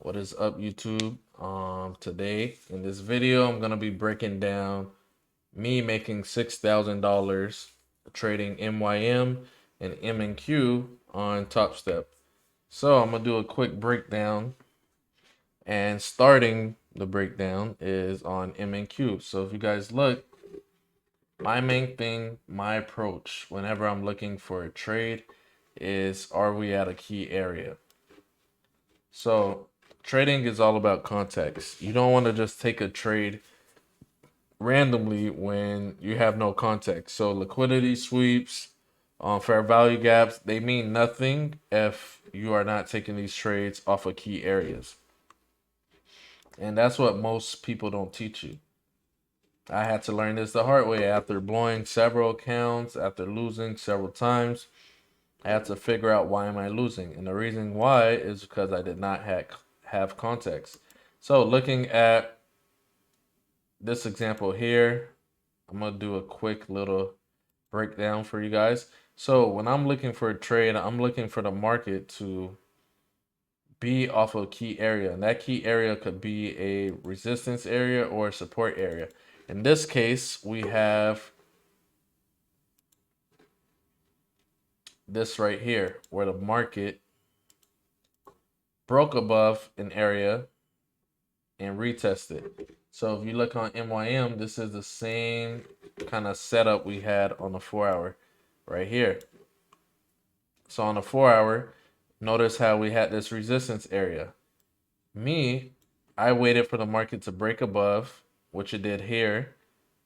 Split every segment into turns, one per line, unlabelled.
What is up, YouTube? Today in this video, I'm gonna be breaking down me making $6,000 trading MYM and M&Q on Top Step. So I'm gonna do a quick breakdown, and starting the breakdown is on M&Q. So if you guys look, my main thing, my approach whenever I'm looking for a trade is, are we at a key area? So trading is all about context. You don't want to just take a trade randomly when you have no context. So liquidity sweeps, fair value gaps, they mean nothing if you are not taking these trades off of key areas. And that's what most people don't teach you. I had to learn this the hard way after blowing several accounts, after losing several times. I had to figure out, why am I losing? And the reason why is because I did not have context. So looking at this example here, I'm going to do a quick little breakdown for you guys. So when I'm looking for a trade, I'm looking for the market to be off a key area. And that key area could be a resistance area or a support area. In this case, we have this right here where the market broke above an area and retested. So if you look on MYM, this is the same kind of setup we had on the 4-hour right here. So on the 4-hour, notice how we had this resistance area. I waited for the market to break above, which it did here,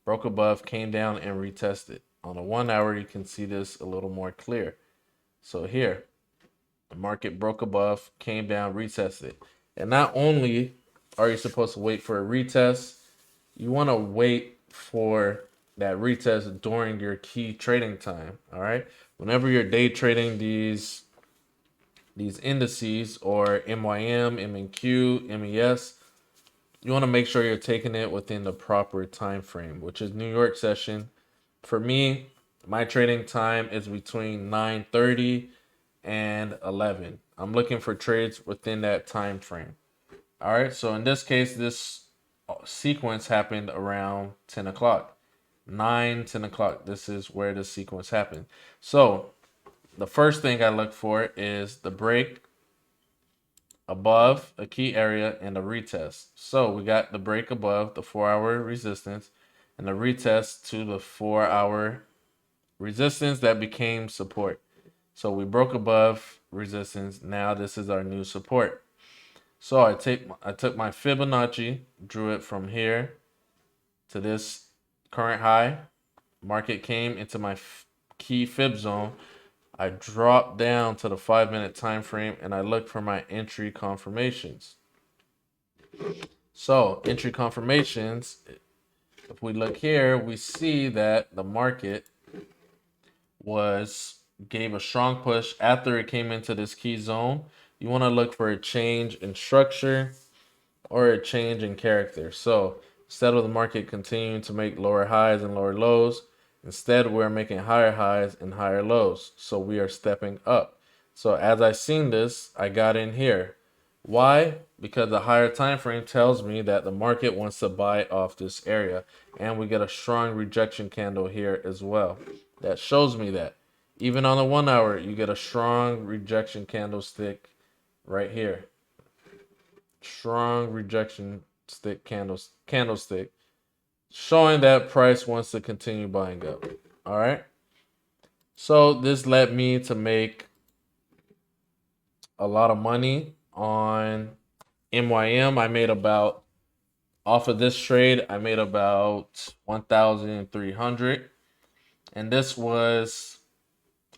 broke above, came down and retested. On the 1-hour, you can see this a little more clear. So here, the market broke above, came down, retested. And not only are you supposed to wait for a retest, you want to wait for that retest during your key trading time. All right. Whenever you're day trading these indices or MYM, M&Q, MES, you want to make sure you're taking it within the proper time frame, which is New York session. For me, my trading time is between 9:30 and 11. I'm looking for trades within that time frame. All right, so in this case, this sequence happened around 10 o'clock. 10 o'clock. This is where the sequence happened. So the first thing I look for is the break above a key area and a retest. So we got the break above the 4-hour resistance and the retest to the 4-hour resistance that became support. So we broke above resistance. Now this is our new support. So I took my Fibonacci, drew it from here to this current high. Market came into my key fib zone. I dropped down to the 5-minute time frame and I looked for my entry confirmations. So entry confirmations, if we look here, we see that the market gave a strong push after it came into this key zone. You want to look for a change in structure or a change in character. So instead of the market continuing to make lower highs and lower lows, instead we're making higher highs and higher lows. So we are stepping up. So as I seen this, I got in here. Why? Because the higher time frame tells me that the market wants to buy off this area, and we get a strong rejection candle here as well. That shows me that. Even on the 1-hour, you get a strong rejection candlestick right here. Strong rejection stick candlestick showing that price wants to continue buying up. All right. So this led me to make a lot of money on MYM. I made about, off of this trade, I made about 1,300, and this was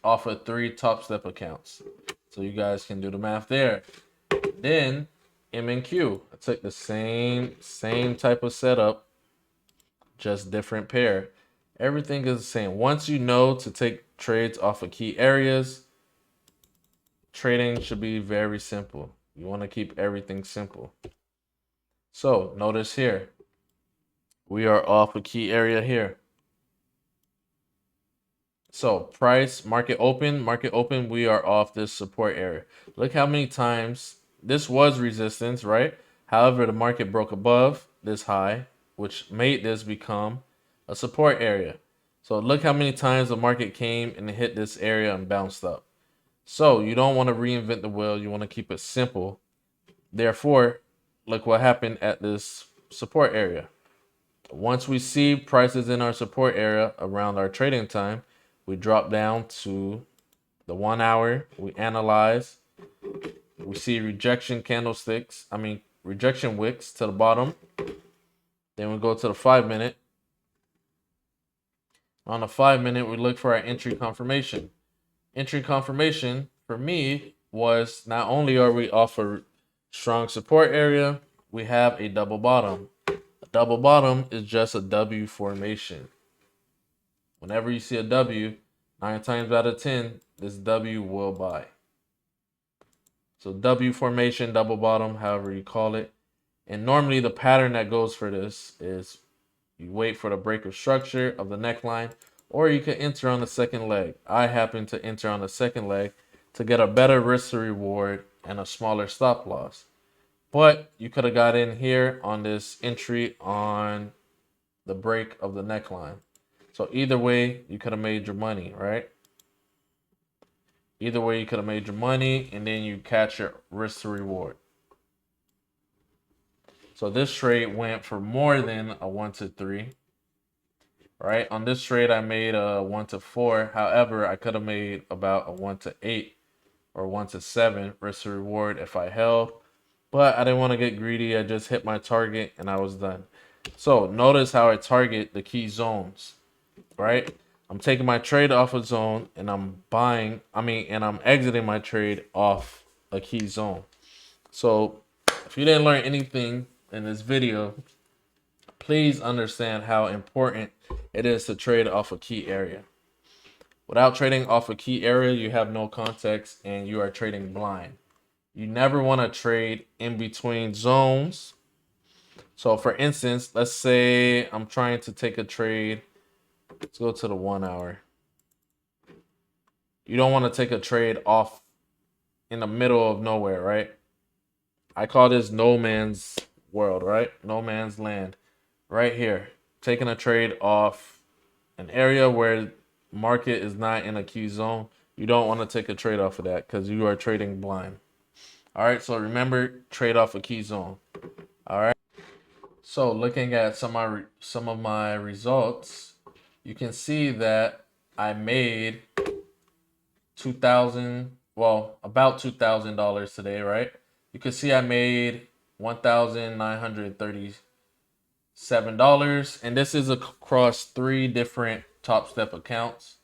off of 3 Top Step accounts. So you guys can do the math there. Then M&Q, I took the same type of setup, just different pair. Everything is the same. Once you know to take trades off of key areas, trading should be very simple. You want to keep everything simple. So notice here, we are off a key area here. So price, market open, we are off this support area. Look how many times this was resistance, right? However, the market broke above this high, which made this become a support area. So look how many times the market came and hit this area and bounced up. So you don't want to reinvent the wheel. You want to keep it simple. Therefore, look what happened at this support area. Once we see prices in our support area around our trading time, we drop down to the 1 hour. We analyze. We see rejection candlesticks. Rejection wicks to the bottom. Then we go to the 5 minute. On the 5 minute, we look for our entry confirmation. Entry confirmation for me was not only are we off a strong support area, we have a double bottom. A double bottom is just a W formation. Whenever you see a W, 9 times out of 10, this W will buy. So W formation, double bottom, however you call it. And normally the pattern that goes for this is you wait for the break of structure of the neckline, or you can enter on the second leg. I happen to enter on the second leg to get a better risk to reward and a smaller stop loss. But you could have got in here on this entry on the break of the neckline. So either way, you could have made your money, right? Either way, you could have made your money, and then you catch your risk to reward. So this trade went for more than a 1 to 3. Right? On this trade, I made a 1 to 4. However, I could have made about a 1 to 8 or 1 to 7 risk to reward if I held. But I didn't want to get greedy. I just hit my target and I was done. So notice how I target the key zones, right? I'm taking my trade off a zone and I'm exiting my trade off a key zone. So if you didn't learn anything in this video, please understand how important it is to trade off a key area. Without trading off a key area, you have no context and you are trading blind. You never want to trade in between zones. So for instance, let's say I'm trying to take a trade. Let's go to the 1 hour. You don't want to take a trade off in the middle of nowhere, right? I call this no man's world, right? No man's land. Right here. Taking a trade off an area where market is not in a key zone. You don't want to take a trade off of that because you are trading blind. All right, so remember, trade off a key zone. All right. So looking at some of my results, you can see that I made about $2,000 today, right? You can see I made $1,937, and this is across 3 different Top Step accounts,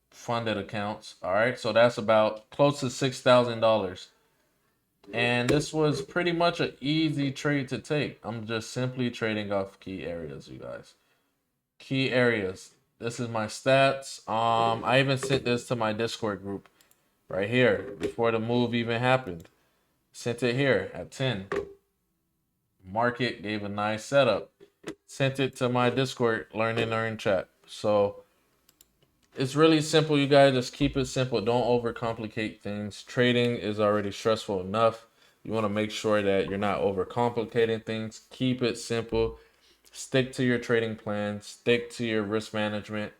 funded accounts. All right, so that's about close to $6,000. And this was pretty much an easy trade to take. I'm just simply trading off key areas, you guys. Key areas. This is my stats. I even sent this to my Discord group right here before the move even happened. Sent it here at 10. Market gave a nice setup. Sent it to my Discord learn and earn chat. So it's really simple, you guys. Just keep it simple. Don't overcomplicate things. Trading is already stressful enough. You want to make sure that you're not overcomplicating things. Keep it simple. Stick to your trading plan. Stick to your risk management.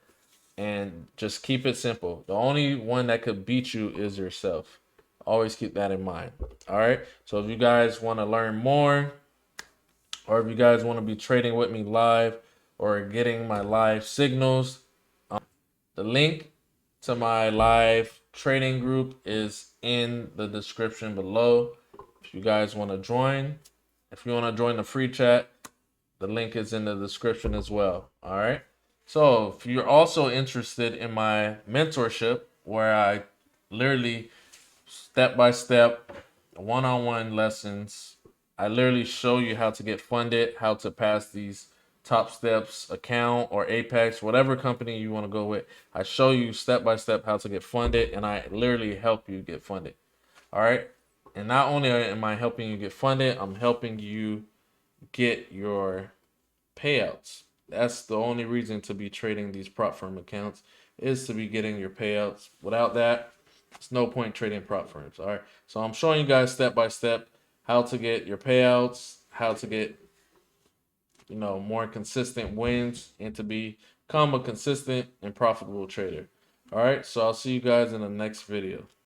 And just keep it simple. The only one that could beat you is yourself. Always keep that in mind. All right. So if you guys want to learn more, or if you guys want to be trading with me live or getting my live signals, the link to my live trading group is in the description below. If you guys want to join, if you want to join the free chat, the link is in the description as well. All right. So if you're also interested in my mentorship, where I literally step by step, one-on-one lessons, I literally show you how to get funded, how to pass these Top Steps account or Apex, whatever company you want to go with. I show you step by step how to get funded, and I literally help you get funded. All right. And not only am I helping you get funded, I'm helping you get your payouts. That's the only reason to be trading these prop firm accounts, is to be getting your payouts. Without that, It's no point trading prop firms. All right. So I'm showing you guys step by step how to get your payouts, how to get, more consistent wins, and to become a consistent and profitable trader. All right. So I'll see you guys in the next video.